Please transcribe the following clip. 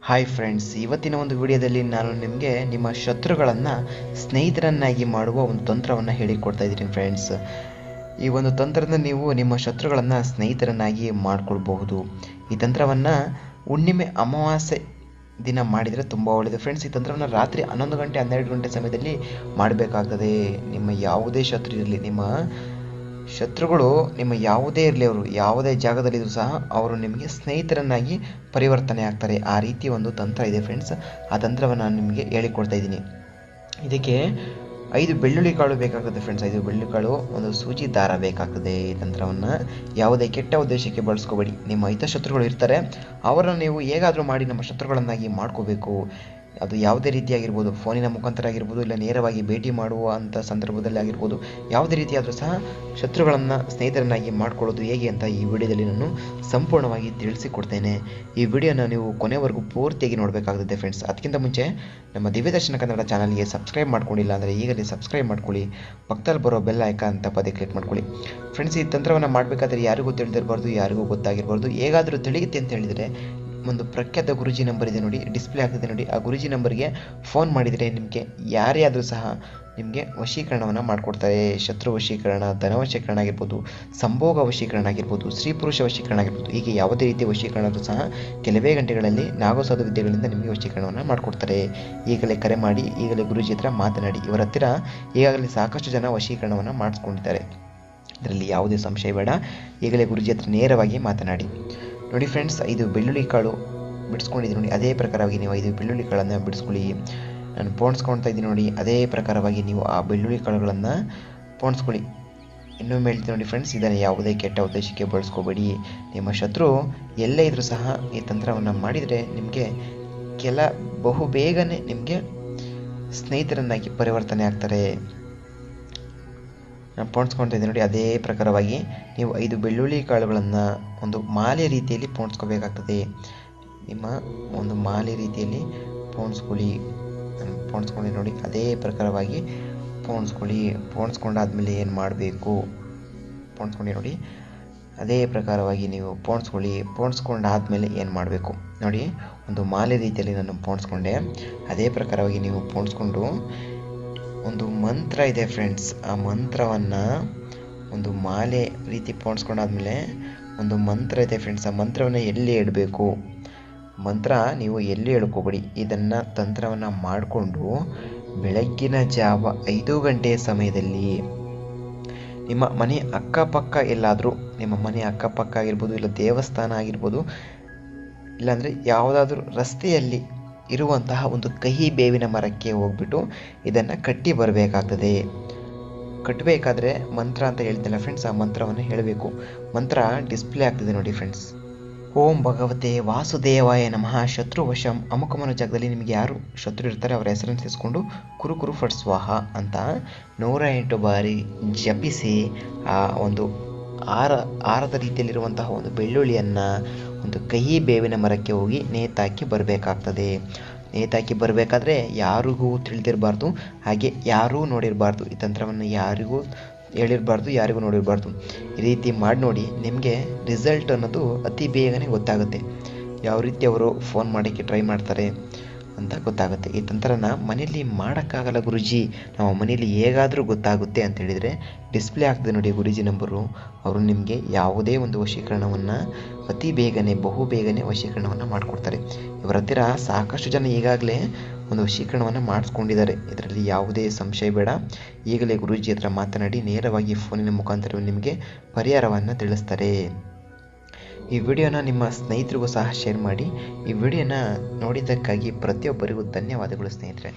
Hi friends, ಇವತ್ತಿನ ಒಂದು ವಿಡಿಯೋದಲ್ಲಿ ನಾನು ನಿಮಗೆ ನಿಮ್ಮ ಶತ್ರುಗಳನ್ನು ಸ್ನೇಹಿತರನ್ನಾಗಿ ಮಾಡುವ ಒಂದು ತಂತ್ರವನ್ನು ಹೇಳಿಕೊಡ್ತಾ ಇದ್ದೀನಿ ಫ್ರೆಂಡ್ಸ್. ಈ ಒಂದು ತಂತ್ರದಿಂದ ನೀವು ನಿಮ್ಮ ಶತ್ರುಗಳನ್ನು ಸ್ನೇಹಿತರನ್ನಾಗಿ ಮಾಡಿಕೊಳ್ಬಹುದು. ಈ ತಂತ್ರವನ್ನು ಹುಣ್ಣಿಮೆ ಅಮಾವಾಸ್ಯೆ ದಿನ ಮಾಡಿದರೆ ತುಂಬ ಒಳ್ಳೆಯದು ಫ್ರೆಂಡ್ಸ್. ಈ ತಂತ್ರವನ್ನು ರಾತ್ರಿ 11 ಗಂಟೆ 12 ಗಂಟೆ ಸಮಯದಲ್ಲಿ ಮಾಡಬೇಕಾಗ್ತದೆ. ನಿಮ್ಮ ಯಾವುದೇ ಶತ್ರು ಇರಲಿ, ನಿಮ್ಮ ಶತ್ರುಗಳು ನಿಮ್ಮ ಯಾವುದೇ ಇರಲಿ, ಅವರು ಯಾವುದೇ ಜಾಗದಲ್ಲಿದ್ದರೂ ಸಹ ಅವರು ನಿಮಗೆ ಸ್ನೇಹಿತರನ್ನಾಗಿ ಪರಿವರ್ತನೆ ಆಗ್ತಾರೆ. ಆ ರೀತಿ ಒಂದು ತಂತ್ರ ಇದೆ ಫ್ರೆಂಡ್ಸ್. ಆ ತಂತ್ರವನ್ನು ನಾನು ನಿಮಗೆ ಹೇಳಿಕೊಡ್ತಾ ಇದ್ದೀನಿ. ಇದಕ್ಕೆ 5 ಬೆಳ್ಳುಳ್ಳಿ ಕಾಳು ಬೇಕಾಗ್ತದೆ ಫ್ರೆಂಡ್ಸ್. 5 ಬೆಳ್ಳುಳ್ಳಿ ಕಾಳು, ಒಂದು ಸೂಜಿ ದಾರ ಬೇಕಾಗ್ತದೆ. ಈ ತಂತ್ರವನ್ನು ಯಾವುದೇ ಕೆಟ್ಟ ಉದ್ದೇಶಕ್ಕೆ ಬಳಸ್ಕೋಬೇಡಿ. ನಿಮ್ಮ ಹಿತಶತ್ರುಗಳು ಇರ್ತಾರೆ, ಅವರನ್ನು ನೀವು ಹೇಗಾದರೂ ಮಾಡಿ ನಮ್ಮ ಶತ್ರುಗಳನ್ನಾಗಿ ಮಾಡ್ಕೋಬೇಕು. ಅದು ಯಾವುದೇ ರೀತಿಯಾಗಿರ್ಬೋದು, ಫೋನಿನ ಮುಖಾಂತರ ಆಗಿರ್ಬೋದು, ಇಲ್ಲ ನೇರವಾಗಿ ಭೇಟಿ ಮಾಡುವಂಥ ಸಂದರ್ಭದಲ್ಲಿ ಆಗಿರ್ಬೋದು, ಯಾವುದೇ ರೀತಿಯಾದರೂ ಸಹ ಶತ್ರುಗಳನ್ನು ಸ್ನೇಹಿತರನ್ನಾಗಿ ಮಾಡ್ಕೊಳ್ಳೋದು ಹೇಗೆ ಅಂತ ಈ ವಿಡಿಯೋದಲ್ಲಿ ನಾನು ಸಂಪೂರ್ಣವಾಗಿ ತಿಳಿಸಿಕೊಡ್ತೇನೆ. ಈ ವಿಡಿಯೋನ ನೀವು ಕೊನೆವರೆಗೂ ಪೂರ್ತಿಯಾಗಿ ನೋಡಬೇಕಾಗುತ್ತೆ ಫ್ರೆಂಡ್ಸ್. ಅದಕ್ಕಿಂತ ಮುಂಚೆ ನಮ್ಮ ದಿವ್ಯದರ್ಶನ ಕನ್ನಡ ಚಾನಲ್ಗೆ ಸಬ್ಸ್ಕ್ರೈಬ್ ಮಾಡ್ಕೊಂಡಿಲ್ಲ ಅಂದರೆ ಈಗಲೇ ಸಬ್ಸ್ಕ್ರೈಬ್ ಮಾಡ್ಕೊಳ್ಳಿ. ಪಕ್ಕದಲ್ಲಿ ಬರೋ ಬೆಲ್ ಐಕಾನ್ ಅಂತ ಪದೇ ಕ್ಲಿಕ್ ಮಾಡ್ಕೊಳ್ಳಿ ಫ್ರೆಂಡ್ಸ್. ಈ ತಂತ್ರವನ್ನು ಮಾಡಬೇಕಾದ್ರೆ ಯಾರಿಗೂ ತಿಳಿದಿರಬಾರ್ದು, ಯಾರಿಗೂ ಗೊತ್ತಾಗಿರಬಾರ್ದು. ಹೇಗಾದರೂ ತಿಳಿಯುತ್ತೆ ಅಂತ ಹೇಳಿದರೆ ಒಂದು ಪ್ರಖ್ಯಾತ ಗುರುಜಿ ನಂಬರ್ ಇದೆ ನೋಡಿ, ಡಿಸ್ಪ್ಲೇ ಆಗ್ತಿದೆ ನೋಡಿ. ಆ ಗುರುಜಿ ನಂಬರ್ಗೆ ಫೋನ್ ಮಾಡಿದರೆ ನಿಮಗೆ ಯಾರೇ ಆದರೂ ಸಹ ನಿಮಗೆ ವಶೀಕರಣವನ್ನು ಮಾಡಿಕೊಡ್ತಾರೆ. ಶತ್ರು ವಶೀಕರಣ, ಧನ ವಶೀಕರಣ ಆಗಿರ್ಬೋದು, ಸಂಭೋಗ ವಶೀಕರಣ ಆಗಿರ್ಬೋದು, ಸ್ತ್ರೀ ಪುರುಷ ವಶೀಕರಣ ಆಗಿರ್ಬೋದು, ಹೀಗೆ ಯಾವುದೇ ರೀತಿಯ ವಶೀಕರಣ ಆದರೂ ಸಹ ಕೆಲವೇ ಗಂಟೆಗಳಲ್ಲಿ ನಾಗೋಸಾಧು ವಿದ್ಯೆಗಳಿಂದ ನಿಮಗೆ ವಶೀಕರಣವನ್ನು ಮಾಡಿಕೊಡ್ತಾರೆ. ಈಗಲೇ ಕರೆ ಮಾಡಿ, ಈಗಲೇ ಗುರುಜಿ ಹತ್ರ ಮಾತನಾಡಿ. ಇವರ ಹತ್ತಿರ ಈಗಾಗಲೇ ಸಾಕಷ್ಟು ಜನ ವಶೀಕರಣವನ್ನು ಮಾಡಿಸ್ಕೊಂಡಿದ್ದಾರೆ. ಇದರಲ್ಲಿ ಯಾವುದೇ ಸಂಶಯ ಬೇಡ. ಈಗಲೇ ಗುರುಜಿ ಹತ್ರ ನೇರವಾಗಿ ಮಾತನಾಡಿ. ನೋಡಿ ಫ್ರೆಂಡ್ಸ್, 5 ಬೆಳ್ಳುಳ್ಳಿ ಕಾಳು ಬಿಡಿಸ್ಕೊಂಡಿದ್ದೀನಿ ನೋಡಿ. ಅದೇ ಪ್ರಕಾರವಾಗಿ ನೀವು 5 ಬೆಳ್ಳುಳ್ಳಿ ಕಾಳನ್ನು ಬಿಡಿಸ್ಕೊಳ್ಳಿ. ನಾನು ಪೋಣಿಸ್ಕೊಳ್ತಾ ಇದ್ದೀನಿ ನೋಡಿ. ಅದೇ ಪ್ರಕಾರವಾಗಿ ನೀವು ಆ ಬೆಳ್ಳುಳ್ಳಿ ಕಾಳುಗಳನ್ನು ಪೋಣಿಸ್ಕೊಳ್ಳಿ. ಇನ್ನೊಮ್ಮೆ ಹೇಳ್ತೀನಿ ನೋಡಿ ಫ್ರೆಂಡ್ಸ್, ಇದನ್ನು ಯಾವುದೇ ಕೆಟ್ಟ ಉದ್ದೇಶಕ್ಕೆ ಬಳಸ್ಕೋಬೇಡಿ. ನಿಮ್ಮ ಶತ್ರು ಎಲ್ಲೇ ಇದ್ದರೂ ಸಹ ಈ ತಂತ್ರವನ್ನು ಮಾಡಿದರೆ ನಿಮಗೆ ಬಹು ಬೇಗನೆ ನಿಮಗೆ ಸ್ನೇಹಿತರನ್ನಾಗಿ ಪರಿವರ್ತನೆ ಆಗ್ತಾರೆ. ನಾನು ಪೋಣಿಸ್ಕೊಳ್ತಾ ಇದ್ದೀನಿ ನೋಡಿ. ಅದೇ ಪ್ರಕಾರವಾಗಿ ನೀವು 5 ಬೆಳ್ಳುಳ್ಳಿ ಕಾಳುಗಳನ್ನು ಒಂದು ಮಾಲೆ ರೀತಿಯಲ್ಲಿ ಪೋಣಿಸ್ಕೋಬೇಕಾಗ್ತದೆ. ನಿಮ್ಮ ಒಂದು ಮಾಲೆ ರೀತಿಯಲ್ಲಿ ಪೋಣಿಸ್ಕೊಳ್ಳಿ. ನಾನು ಪೋಣಿಸ್ಕೊಂಡು ನೋಡಿ. ಅದೇ ಪ್ರಕಾರವಾಗಿ ಪೋಣಿಸ್ಕೊಳ್ಳಿ. ಪೋಣಿಸ್ಕೊಂಡಾದ್ಮೇಲೆ ಏನು ಮಾಡಬೇಕು, ಪೋಣಿಸ್ಕೊಂಡು ನೋಡಿ. ಅದೇ ಪ್ರಕಾರವಾಗಿ ನೀವು ಪೋಣಿಸ್ಕೊಳ್ಳಿ. ಪೋಣಿಸ್ಕೊಂಡಾದ್ಮೇಲೆ ಏನು ಮಾಡಬೇಕು ನೋಡಿ. ಒಂದು ಮಾಲೆ ರೀತಿಯಲ್ಲಿ ನಾನು ಪೋಣಿಸ್ಕೊಂಡೆ. ಅದೇ ಪ್ರಕಾರವಾಗಿ ನೀವು ಪೋಣಿಸ್ಕೊಂಡು ಒಂದು ಮಂತ್ರ ಇದೆ ಫ್ರೆಂಡ್ಸ್. ಆ ಮಂತ್ರವನ್ನು ಒಂದು ಮಾಲೆ ರೀತಿ ಪೋಣಿಸ್ಕೊಂಡಾದ್ಮೇಲೆ ಒಂದು ಮಂತ್ರ ಇದೆ ಫ್ರೆಂಡ್ಸ್. ಆ ಮಂತ್ರವನ್ನು ಎಲ್ಲಿ ಇಡಬೇಕು, ಮಂತ್ರ ನೀವು ಎಲ್ಲಿ ಹೇಳ್ಕೋಬೇಡಿ. ಇದನ್ನು ತಂತ್ರವನ್ನು ಮಾಡಿಕೊಂಡು ಬೆಳಗ್ಗಿನ ಜಾವ 5 ಗಂಟೆಯ ಸಮಯದಲ್ಲಿ ನಿಮ್ಮ ಮನೆ ಅಕ್ಕಪಕ್ಕ ಎಲ್ಲಾದರೂ, ನಿಮ್ಮ ಮನೆ ಅಕ್ಕಪಕ್ಕ ಆಗಿರ್ಬೋದು, ಇಲ್ಲ ದೇವಸ್ಥಾನ ಆಗಿರ್ಬೋದು, ಇಲ್ಲಾಂದರೆ ಯಾವುದಾದ್ರೂ ರಸ್ತೆಯಲ್ಲಿ ಇರುವಂತಹ ಒಂದು ಕಹಿ ಬೇವಿನ ಮರಕ್ಕೆ ಹೋಗ್ಬಿಟ್ಟು ಇದನ್ನು ಕಟ್ಟಿ ಬರಬೇಕಾಗ್ತದೆ. ಕಟ್ಟಬೇಕಾದ್ರೆ ಮಂತ್ರ ಅಂತ ಹೇಳ್ತಿಲ್ಲ ಫ್ರೆಂಡ್ಸ್, ಆ ಮಂತ್ರವನ್ನು ಹೇಳಬೇಕು. ಮಂತ್ರ ಡಿಸ್ಪ್ಲೇ ಆಗ್ತದೆ ನೋಡಿ ಫ್ರೆಂಡ್ಸ್. ಓಂ ಭಗವತೆ ವಾಸುದೇವಾಯ ನಮಃ. ಶತ್ರು ವಶಂ. ಅಮುಕಮನ ಜಾಗದಲ್ಲಿ ನಿಮಗೆ ಯಾರು ಶತ್ರು ಇರ್ತಾರೆ ಅವರ ಹೆಸರನ್ನು ಸೇರಿಸ್ಕೊಂಡು ಕುರು ಫಟ್ ಸ್ವಾಹ ಅಂತ 108 ಬಾರಿ ಜಪಿಸಿ ಆ ಒಂದು ಆರದ ರೀತಿಯಲ್ಲಿರುವಂತಹ ಒಂದು ಬೆಳ್ಳುಳ್ಳಿಯನ್ನು ಒಂದು ಕಹಿ ಬೇವಿನ ಮರಕ್ಕೆ ಹೋಗಿ ನೇತಾಕಿ ಬರಬೇಕಾಗ್ತದೆ. ನೇತಾಕಿ ಬರಬೇಕಾದ್ರೆ ಯಾರಿಗೂ ತಿಳಿದಿರಬಾರ್ದು, ಹಾಗೆ ಯಾರೂ ನೋಡಿರಬಾರ್ದು. ಈ ತಂತ್ರವನ್ನು ಯಾರಿಗೂ ಹೇಳಿರಬಾರ್ದು, ಯಾರಿಗೂ ನೋಡಿರಬಾರ್ದು. ಈ ರೀತಿ ಮಾಡಿ ನೋಡಿ. ನಿಮಗೆ ರಿಸಲ್ಟ್ ಅನ್ನೋದು ಅತಿ ಬೇಗನೆ ಗೊತ್ತಾಗುತ್ತೆ. ಯಾವ ರೀತಿ ಅವರು ಫೋನ್ ಮಾಡೋಕ್ಕೆ ಟ್ರೈ ಮಾಡ್ತಾರೆ ಅಂತ ಗೊತ್ತಾಗುತ್ತೆ. ಈ ತಂತ್ರನ ಮನೆಯಲ್ಲಿ ಮಾಡೋಕ್ಕಾಗಲ್ಲ ಗುರುಜಿ, ನಾವು ಮನೆಯಲ್ಲಿ ಹೇಗಾದರೂ ಗೊತ್ತಾಗುತ್ತೆ ಅಂತ ಹೇಳಿದರೆ ಡಿಸ್ಪ್ಲೇ ಆಗ್ತದೆ ನೋಡಿ ಗುರುಜಿ ನಂಬರು. ಅವರು ನಿಮಗೆ ಯಾವುದೇ ಒಂದು ವಶೀಕರಣವನ್ನು ಅತಿ ಬೇಗನೆ, ಬಹು ಬೇಗನೆ ವಶೀಕರಣವನ್ನು ಮಾಡಿಕೊಡ್ತಾರೆ. ಇವರ ಹತ್ತಿರ ಸಾಕಷ್ಟು ಜನ ಈಗಾಗಲೇ ಒಂದು ವಶೀಕರಣವನ್ನು ಮಾಡಿಸ್ಕೊಂಡಿದ್ದಾರೆ. ಇದರಲ್ಲಿ ಯಾವುದೇ ಸಂಶಯ ಬೇಡ. ಈಗಲೇ ಗುರುಜಿ ಹತ್ರ ಮಾತನಾಡಿ ನೇರವಾಗಿ ಫೋನಿನ ಮುಖಾಂತರ ನಿಮಗೆ ಪರಿಹಾರವನ್ನು ತಿಳಿಸ್ತಾರೆ. ಈ ವಿಡಿಯೋನ ನಿಮ್ಮ ಸ್ನೇಹಿತರಿಗೂ ಸಹ ಶೇರ್ ಮಾಡಿ. ಈ ವಿಡಿಯೋನ ನೋಡಿದ್ದಕ್ಕಾಗಿ ಪ್ರತಿಯೊಬ್ಬರಿಗೂ ಧನ್ಯವಾದಗಳು ಸ್ನೇಹಿತರೆ.